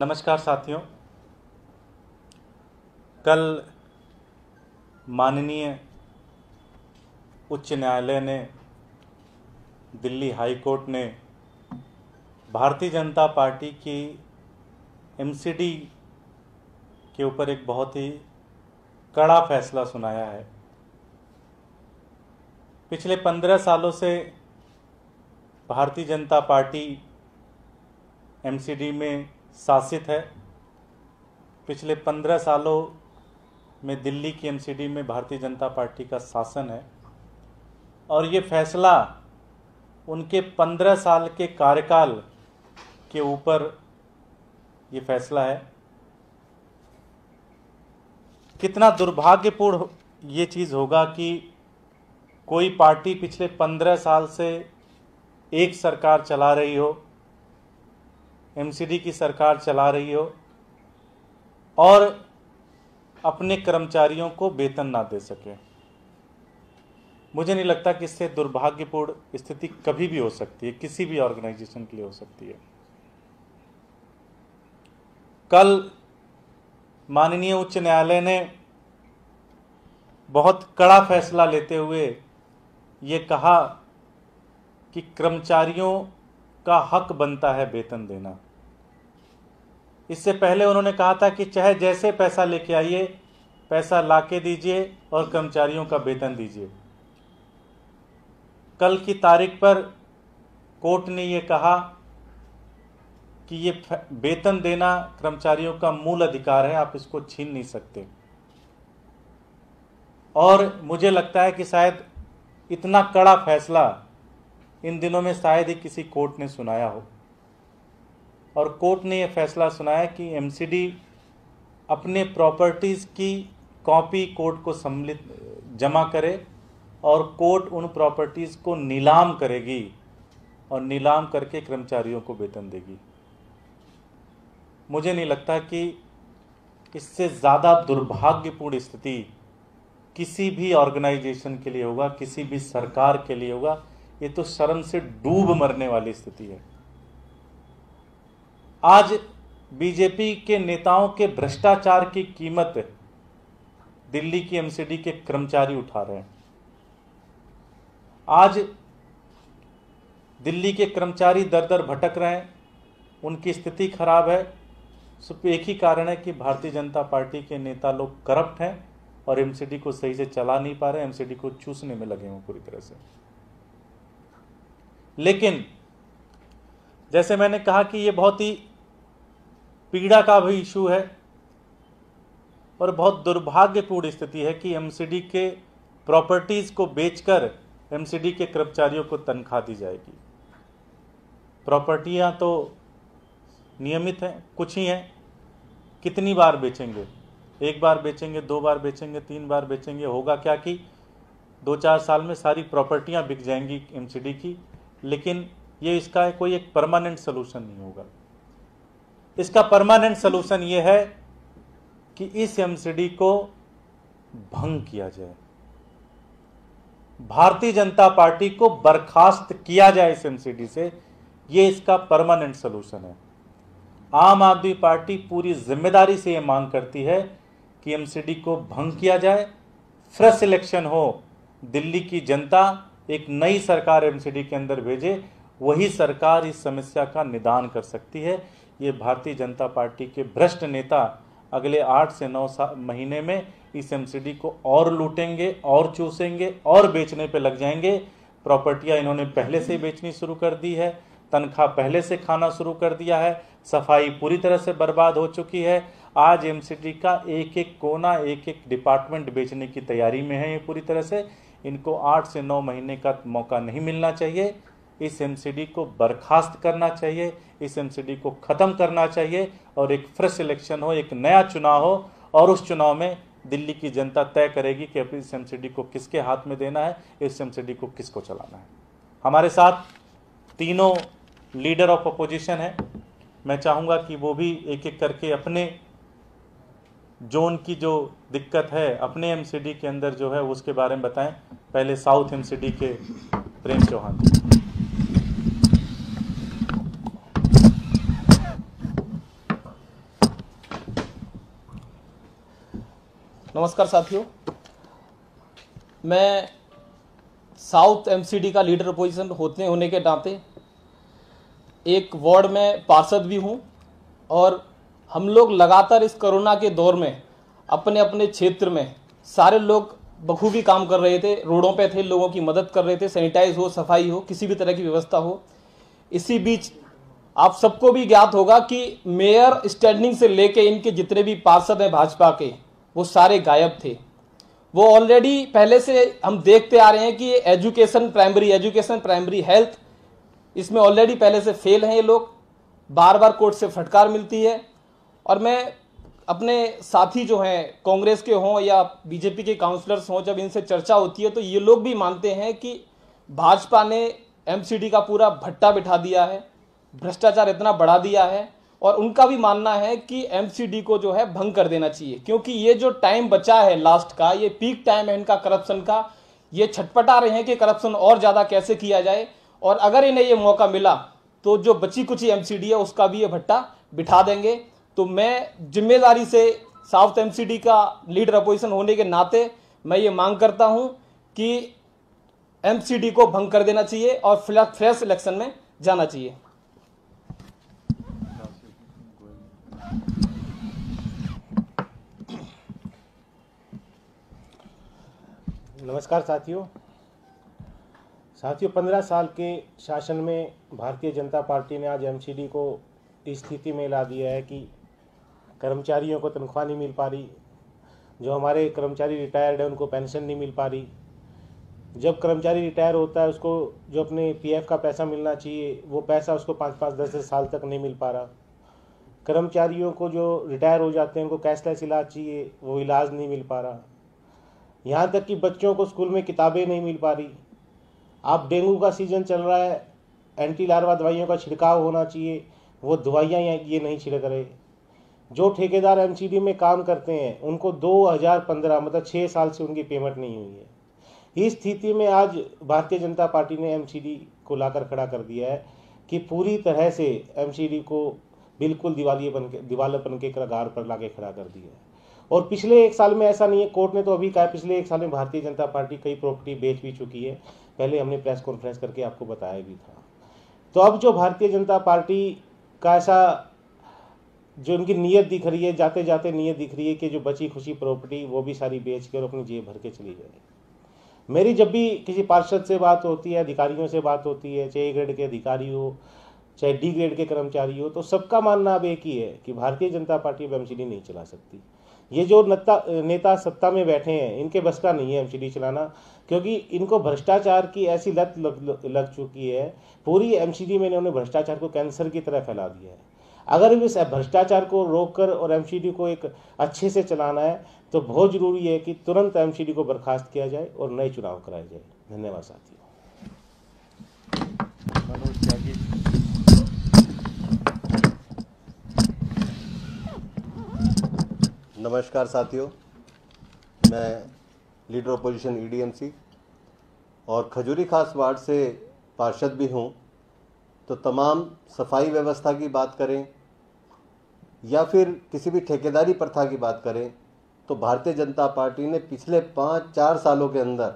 नमस्कार साथियों। कल माननीय उच्च न्यायालय ने, दिल्ली हाई कोर्ट ने भारतीय जनता पार्टी की एमसीडी के ऊपर एक बहुत ही कड़ा फैसला सुनाया है। पिछले 15 सालों से भारतीय जनता पार्टी एमसीडी में शासित है। पिछले 15 सालों में दिल्ली की एमसीडी में भारतीय जनता पार्टी का शासन है और ये फैसला उनके 15 साल के कार्यकाल के ऊपर ये फैसला है। कितना दुर्भाग्यपूर्ण ये चीज़ होगा कि कोई पार्टी पिछले 15 साल से एक सरकार चला रही हो, एमसीडी की सरकार चला रही हो और अपने कर्मचारियों को वेतन ना दे सके। मुझे नहीं लगता कि इससे दुर्भाग्यपूर्ण स्थिति कभी भी हो सकती है, किसी भी ऑर्गेनाइजेशन के लिए हो सकती है। कल माननीय उच्च न्यायालय ने बहुत कड़ा फैसला लेते हुए ये कहा कि कर्मचारियों का हक बनता है वेतन देना। इससे पहले उन्होंने कहा था कि चाहे जैसे पैसा लेके आइए, पैसा लाके दीजिए और कर्मचारियों का वेतन दीजिए। कल की तारीख पर कोर्ट ने ये कहा कि ये वेतन देना कर्मचारियों का मूल अधिकार है, आप इसको छीन नहीं सकते। और मुझे लगता है कि शायद इतना कड़ा फैसला इन दिनों में शायद ही किसी कोर्ट ने सुनाया हो। और कोर्ट ने यह फैसला सुनाया कि एमसीडी अपने प्रॉपर्टीज़ की कॉपी कोर्ट को सम्मिलित जमा करे और कोर्ट उन प्रॉपर्टीज़ को नीलाम करेगी और नीलाम करके कर्मचारियों को वेतन देगी। मुझे नहीं लगता कि इससे ज़्यादा दुर्भाग्यपूर्ण स्थिति किसी भी ऑर्गेनाइजेशन के लिए होगा, किसी भी सरकार के लिए होगा। ये तो शर्म से डूब मरने वाली स्थिति है। आज बीजेपी के नेताओं के भ्रष्टाचार की कीमत दिल्ली की एमसीडी के कर्मचारी उठा रहे हैं। आज दिल्ली के कर्मचारी दर दर भटक रहे हैं, उनकी स्थिति खराब है। सिर्फ एक ही कारण है कि भारतीय जनता पार्टी के नेता लोग करप्ट हैं और एमसीडी को सही से चला नहीं पा रहे, एमसीडी को चूसने में लगे हुए पूरी तरह से। लेकिन जैसे मैंने कहा कि ये बहुत ही पीड़ा का भी इशू है और बहुत दुर्भाग्यपूर्ण स्थिति है कि एमसीडी के प्रॉपर्टीज़ को बेचकर एमसीडी के कर्मचारियों को तनख्वाह दी जाएगी। प्रॉपर्टियां तो नियमित हैं, कुछ ही हैं। कितनी बार बेचेंगे? एक बार बेचेंगे, 2 बार बेचेंगे, 3 बार बेचेंगे। होगा क्या कि 2-4 साल में सारी प्रॉपर्टियां बिक जाएंगी एमसीडी की। लेकिन ये इसका कोई एक परमानेंट सोल्यूशन नहीं होगा। इसका परमानेंट सोल्यूशन ये है कि इस एमसीडी को भंग किया जाए, भारतीय जनता पार्टी को बर्खास्त किया जाए इस एमसीडी से। ये इसका परमानेंट सोल्यूशन है। आम आदमी पार्टी पूरी जिम्मेदारी से ये मांग करती है कि एमसीडी को भंग किया जाए, फ्रेश इलेक्शन हो, दिल्ली की जनता एक नई सरकार एमसीडी के अंदर भेजे, वही सरकार इस समस्या का निदान कर सकती है। ये भारतीय जनता पार्टी के भ्रष्ट नेता अगले 8 से 9 महीने में इस एमसीडी को और लूटेंगे और चूसेंगे और बेचने पे लग जाएंगे। प्रॉपर्टियां इन्होंने पहले से बेचनी शुरू कर दी है, तनख्वाह पहले से खाना शुरू कर दिया है, सफाई पूरी तरह से बर्बाद हो चुकी है। आज एमसीडी का एक एक कोना, एक एक डिपार्टमेंट बेचने की तैयारी में है ये पूरी तरह से। इनको 8 से 9 महीने का मौका नहीं मिलना चाहिए। इस एमसीडी को बर्खास्त करना चाहिए, इस एमसीडी को ख़त्म करना चाहिए और एक फ्रेश इलेक्शन हो, एक नया चुनाव हो और उस चुनाव में दिल्ली की जनता तय करेगी कि इस एमसीडी को किसके हाथ में देना है, इस एमसीडी को किसको चलाना है। हमारे साथ तीनों लीडर ऑफ अपोजिशन हैं। मैं चाहूँगा कि वो भी एक एक करके अपने जोन की जो दिक्कत है अपने एमसीडी के अंदर जो है उसके बारे में बताएं। पहले साउथ एमसीडी के प्रेम चौहान जी। नमस्कार साथियों, मैं साउथ एमसीडी का लीडर अपोजिशन होने के नाते एक वार्ड में पार्षद भी हूं और हम लोग लगातार इस कोरोना के दौर में अपने अपने क्षेत्र में सारे लोग बखूबी काम कर रहे थे, रोडों पे थे, लोगों की मदद कर रहे थे, सैनिटाइज हो, सफाई हो, किसी भी तरह की व्यवस्था हो। इसी बीच आप सबको भी ज्ञात होगा कि मेयर स्टैंडिंग से लेके इनके जितने भी पार्षद हैं भाजपा के, वो सारे गायब थे। वो ऑलरेडी पहले से हम देखते आ रहे हैं कि एजुकेशन, प्राइमरी हेल्थ, इसमें ऑलरेडी पहले से फेल हैं ये लोग। बार बार कोर्ट से फटकार मिलती है। और मैं अपने साथी जो हैं कांग्रेस के हों या बीजेपी के काउंसलर्स हों, जब इनसे चर्चा होती है तो ये लोग भी मानते हैं कि भाजपा ने एमसीडी का पूरा भट्टा बिठा दिया है, भ्रष्टाचार इतना बढ़ा दिया है। और उनका भी मानना है कि एमसीडी को जो है भंग कर देना चाहिए, क्योंकि ये जो टाइम बचा है लास्ट का, ये पीक टाइम है इनका करप्शन का। ये छटपटा रहे हैं कि करप्शन और ज़्यादा कैसे किया जाए, और अगर इन्हें ये मौका मिला तो जो बची कुची एमसीडी है उसका भी ये भट्टा बिठा देंगे। तो मैं जिम्मेदारी से साउथ एमसीडी का लीडर अपोजिशन होने के नाते मैं ये मांग करता हूं कि एमसीडी को भंग कर देना चाहिए और फ्रेश इलेक्शन में जाना चाहिए। नमस्कार साथियों, 15 साल के शासन में भारतीय जनता पार्टी ने आज एमसीडी को इस स्थिति में ला दिया है कि कर्मचारियों को तनख्वाह नहीं मिल पा रही। जो हमारे कर्मचारी रिटायर्ड है उनको पेंशन नहीं मिल पा रही। जब कर्मचारी रिटायर होता है उसको जो अपने पीएफ का पैसा मिलना चाहिए वो पैसा उसको 5-5, 10 साल तक नहीं मिल पा रहा। कर्मचारियों को जो रिटायर हो जाते हैं उनको कैशलेस इलाज चाहिए, वो इलाज नहीं मिल पा रहा। यहाँ तक कि बच्चों को स्कूल में किताबें नहीं मिल पा रही। अब डेंगू का सीज़न चल रहा है, एंटी लार्वा दवाइयों का छिड़काव होना चाहिए, वो दवाइयाँ ये नहीं छिड़क रहे। जो ठेकेदार एमसीडी में काम करते हैं उनको 2015 मतलब 6 साल से उनकी पेमेंट नहीं हुई है। इस स्थिति में आज भारतीय जनता पार्टी ने एमसीडी को लाकर खड़ा कर दिया है कि पूरी तरह से एमसीडी को बिल्कुल दिवालियापन के कगार पर लाके खड़ा कर दिया है। और पिछले 1 साल में ऐसा नहीं है, कोर्ट ने तो अभी कहा पिछले 1 साल में भारतीय जनता पार्टी कई प्रॉपर्टी बेच भी चुकी है। पहले हमने प्रेस कॉन्फ्रेंस करके आपको बताया भी था। तो अब जो भारतीय जनता पार्टी का ऐसा जो उनकी नीयत दिख रही है, जाते जाते नीयत दिख रही है कि जो बची खुशी प्रॉपर्टी वो भी सारी बेच के और अपनी जेब भर के चली जाए। मेरी जब भी किसी पार्षद से बात होती है, अधिकारियों से बात होती है, चाहे ए ग्रेड के अधिकारी हो चाहे डी ग्रेड के कर्मचारी हो, तो सबका मानना अब एक ही है कि भारतीय जनता पार्टी अब एमसीडी नहीं चला सकती। ये जो नेता सत्ता में बैठे हैं इनके बस का नहीं है एमसीडी चलाना, क्योंकि इनको भ्रष्टाचार की ऐसी लत लग चुकी है। पूरी एमसीडी में इन्होंने भ्रष्टाचार को कैंसर की तरह फैला दिया है। अगर इस भ्रष्टाचार को रोककर और एमसीडी को एक अच्छे से चलाना है तो बहुत जरूरी है कि तुरंत एमसीडी को बर्खास्त किया जाए और नए चुनाव कराए जाए। धन्यवाद साथियों। नमस्कार साथियों, मैं लीडर अपोजिशन ईडीएमसी और खजूरी खास वार्ड से पार्षद भी हूं। तो तमाम सफाई व्यवस्था की बात करें या फिर किसी भी ठेकेदारी प्रथा की बात करें तो भारतीय जनता पार्टी ने पिछले 5-4 सालों के अंदर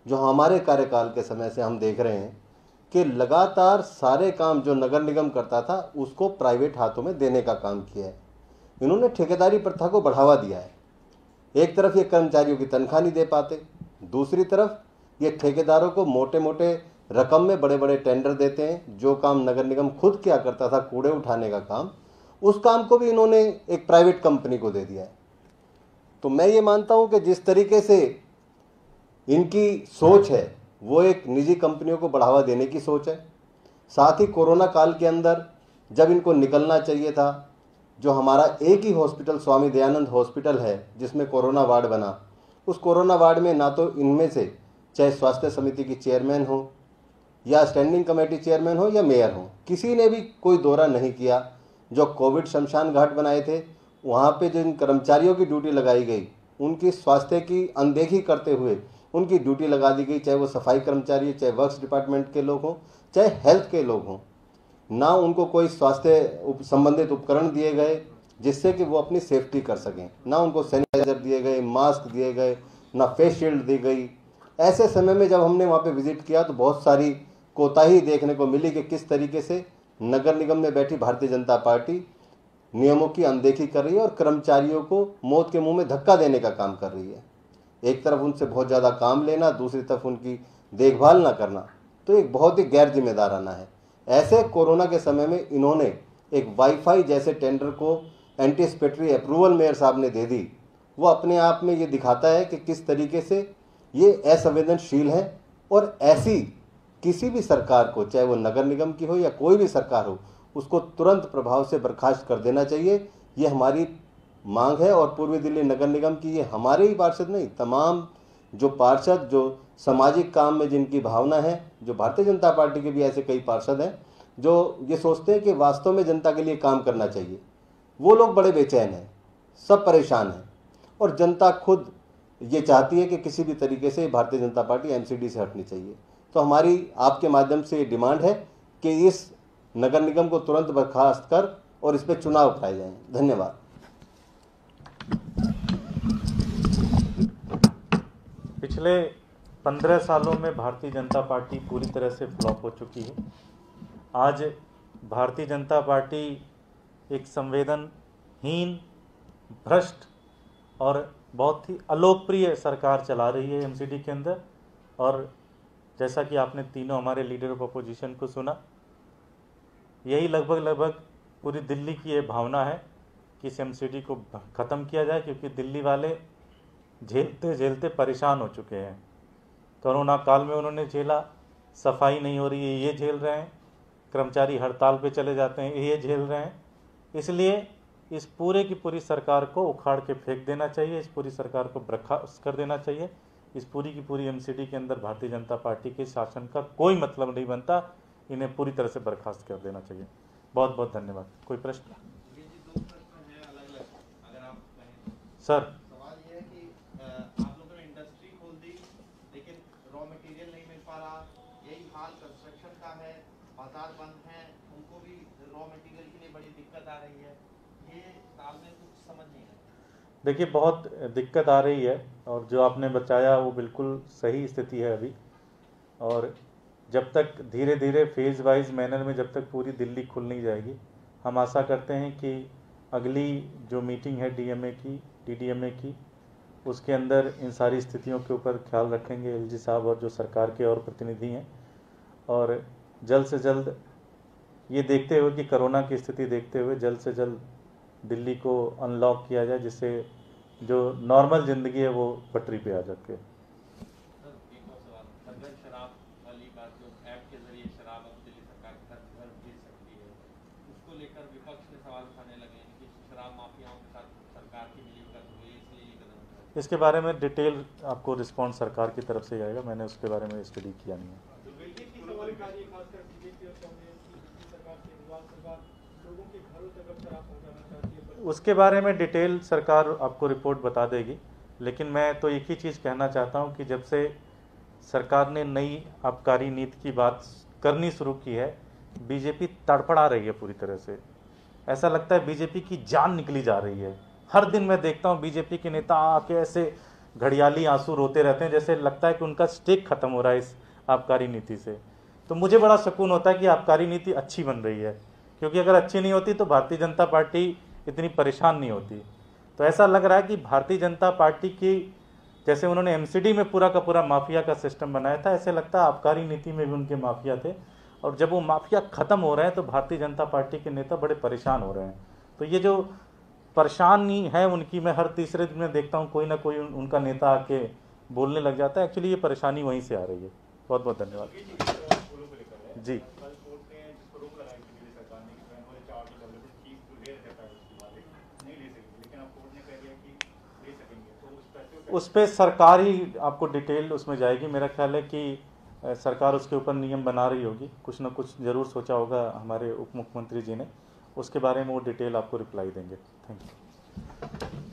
जो हमारे कार्यकाल के समय से हम देख रहे हैं कि लगातार सारे काम जो नगर निगम करता था उसको प्राइवेट हाथों में देने का काम किया है। इन्होंने ठेकेदारी प्रथा को बढ़ावा दिया है। एक तरफ ये कर्मचारियों की तनख्वाह नहीं दे पाते, दूसरी तरफ ये ठेकेदारों को मोटे मोटे रकम में बड़े बड़े टेंडर देते हैं। जो काम नगर निगम खुद किया करता था, कूड़े उठाने का काम, उस काम को भी इन्होंने एक प्राइवेट कंपनी को दे दिया है। तो मैं ये मानता हूं कि जिस तरीके से इनकी सोच है वो एक निजी कंपनियों को बढ़ावा देने की सोच है। साथ ही कोरोना काल के अंदर जब इनको निकलना चाहिए था, जो हमारा एक ही हॉस्पिटल स्वामी दयानंद हॉस्पिटल है जिसमें कोरोना वार्ड बना, उस कोरोना वार्ड में ना तो इनमें से चाहे स्वास्थ्य समिति की चेयरमैन हो या स्टैंडिंग कमेटी चेयरमैन हो या मेयर हो, किसी ने भी कोई दौरा नहीं किया। जो कोविड शमशान घाट बनाए थे वहाँ पे जिन कर्मचारियों की ड्यूटी लगाई गई उनकी स्वास्थ्य की अनदेखी करते हुए उनकी ड्यूटी लगा दी गई, चाहे वो सफाई कर्मचारी, चाहे वर्क्स डिपार्टमेंट के लोग हों, चाहे हेल्थ के लोग हों। ना उनको कोई स्वास्थ्य संबंधित उपकरण दिए गए, जिससे कि वो अपनी सेफ्टी कर सकें। ना उनको सैनिटाइजर दिए गए, मास्क दिए गए, ना फेस शील्ड दी गई। ऐसे समय में जब हमने वहाँ पे विजिट किया तो बहुत सारी कोताही देखने को मिली कि किस तरीके से नगर निगम में बैठी भारतीय जनता पार्टी नियमों की अनदेखी कर रही है और कर्मचारियों को मौत के मुंह में धक्का देने का काम कर रही है। एक तरफ उनसे बहुत ज़्यादा काम लेना, दूसरी तरफ उनकी देखभाल ना करना, तो एक बहुत ही गैर जिम्मेदाराना है। ऐसे कोरोना के समय में इन्होंने एक वाईफाई जैसे टेंडर को एंटीसिपेटरी अप्रूवल मेयर साहब ने दे दी। वो अपने आप में ये दिखाता है कि किस तरीके से ये असंवेदनशील है और ऐसी किसी भी सरकार को, चाहे वो नगर निगम की हो या कोई भी सरकार हो, उसको तुरंत प्रभाव से बर्खास्त कर देना चाहिए। ये हमारी मांग है और पूर्वी दिल्ली नगर निगम की, ये हमारे ही पार्षद नहीं, तमाम जो पार्षद जो सामाजिक काम में जिनकी भावना है, जो भारतीय जनता पार्टी के भी ऐसे कई पार्षद हैं जो ये सोचते हैं कि वास्तव में जनता के लिए काम करना चाहिए, वो लोग बड़े बेचैन हैं, सब परेशान हैं और जनता खुद ये चाहती है कि किसी भी तरीके से भारतीय जनता पार्टी एमसीडी से हटनी चाहिए। तो हमारी आपके माध्यम से ये डिमांड है कि इस नगर निगम को तुरंत बर्खास्त कर और इस पर चुनाव कराए जाएं। धन्यवाद। पिछले 15 सालों में भारतीय जनता पार्टी पूरी तरह से फ्लॉप हो चुकी है। आज भारतीय जनता पार्टी एक संवेदनहीन, भ्रष्ट और बहुत ही अलोकप्रिय सरकार चला रही है एमसीडी के अंदर। और जैसा कि आपने तीनों हमारे लीडर ऑफ अपोजिशन को सुना, यही लगभग पूरी दिल्ली की ये भावना है कि इस एमसीडी को ख़त्म किया जाए, क्योंकि दिल्ली वाले झेलते झेलते परेशान हो चुके हैं। कोरोना काल में उन्होंने झेला, सफाई नहीं हो रही है ये झेल रहे हैं, कर्मचारी हड़ताल पे चले जाते हैं ये झेल रहे हैं। इसलिए इस पूरे की पूरी सरकार को उखाड़ के फेंक देना चाहिए, इस पूरी सरकार को बर्खास्त कर देना चाहिए। इस पूरी की पूरी एमसीडी के अंदर भारतीय जनता पार्टी के शासन का कोई मतलब नहीं बनता, इन्हें पूरी तरह से बर्खास्त कर देना चाहिए। बहुत बहुत धन्यवाद। कोई प्रश्न? सर, सवाल ये है कि आप लोगों ने इंडस्ट्री खोल दी लेकिन रॉ मटेरियल नहीं मिल पा रहा, यही हाल कंस्ट्रक्शन का है, बाजार बंद है, उनको भी रॉ मटेरियल के लिए बड़ी दिक्कत आ रही है। ये तालमेल कुछ समझ नहीं आता। देखिए, बहुत दिक्कत आ रही है और जो आपने बताया वो बिल्कुल सही स्थिति है अभी। और जब तक धीरे धीरे फेज़ वाइज मैनर में जब तक पूरी दिल्ली खुल नहीं जाएगी, हम आशा करते हैं कि अगली जो मीटिंग है डीएमए की, डीडीएमए की, उसके अंदर इन सारी स्थितियों के ऊपर ख्याल रखेंगे एलजी साहब और जो सरकार के और प्रतिनिधि हैं। और जल्द से जल्द ये देखते हुए कि कोरोना की स्थिति देखते हुए जल्द से जल्द दिल्ली को अनलॉक किया जाए, जिससे जो नॉर्मल ज़िंदगी है वो पटरी पे आ सके। शराब वाली बात, जो ऐप के जरिए शराब अब दिल्ली सरकार घर भेज सकती है, उसको लेकर विपक्ष ने सवाल उठाने लगे हैं कि शराब माफियाओं के साथ सरकार की मिलीभगत हुई, इसलिए ये कदम उठाया। इसके बारे में डिटेल आपको रिस्पॉन्स सरकार की तरफ से आएगा, मैंने उसके बारे में स्टडी किया नहीं है। उसके बारे में डिटेल सरकार आपको रिपोर्ट बता देगी, लेकिन मैं तो एक ही चीज़ कहना चाहता हूं कि जब से सरकार ने नई आबकारी नीति की बात करनी शुरू की है, बीजेपी तड़पड़ा रही है पूरी तरह से। ऐसा लगता है बीजेपी की जान निकली जा रही है। हर दिन मैं देखता हूं बीजेपी के नेता आके ऐसे घड़ियाली आंसू रोते रहते हैं, जैसे लगता है कि उनका स्टेक खत्म हो रहा है इस आबकारी नीति से। तो मुझे बड़ा सुकून होता है कि आबकारी नीति अच्छी बन रही है, क्योंकि अगर अच्छी नहीं होती तो भारतीय जनता पार्टी इतनी परेशान नहीं होती। तो ऐसा लग रहा है कि भारतीय जनता पार्टी की, जैसे उन्होंने एमसीडी में पूरा का पूरा माफिया का सिस्टम बनाया था, ऐसे लगता है आबकारी नीति में भी उनके माफिया थे। और जब वो माफिया ख़त्म हो रहे हैं तो भारतीय जनता पार्टी के नेता बड़े परेशान हो रहे हैं। तो ये जो परेशानी है उनकी, मैं हर तीसरे दिन में देखता हूँ कोई ना कोई उनका नेता आके बोलने लग जाता है। एक्चुअली ये परेशानी वहीं से आ रही है। बहुत बहुत धन्यवाद जी। उस पर सरकार ही आपको डिटेल उसमें जाएगी। मेरा ख्याल है कि सरकार उसके ऊपर नियम बना रही होगी, कुछ ना कुछ ज़रूर सोचा होगा हमारे उप मुख्यमंत्री जी ने, उसके बारे में वो डिटेल आपको रिप्लाई देंगे। Thank you.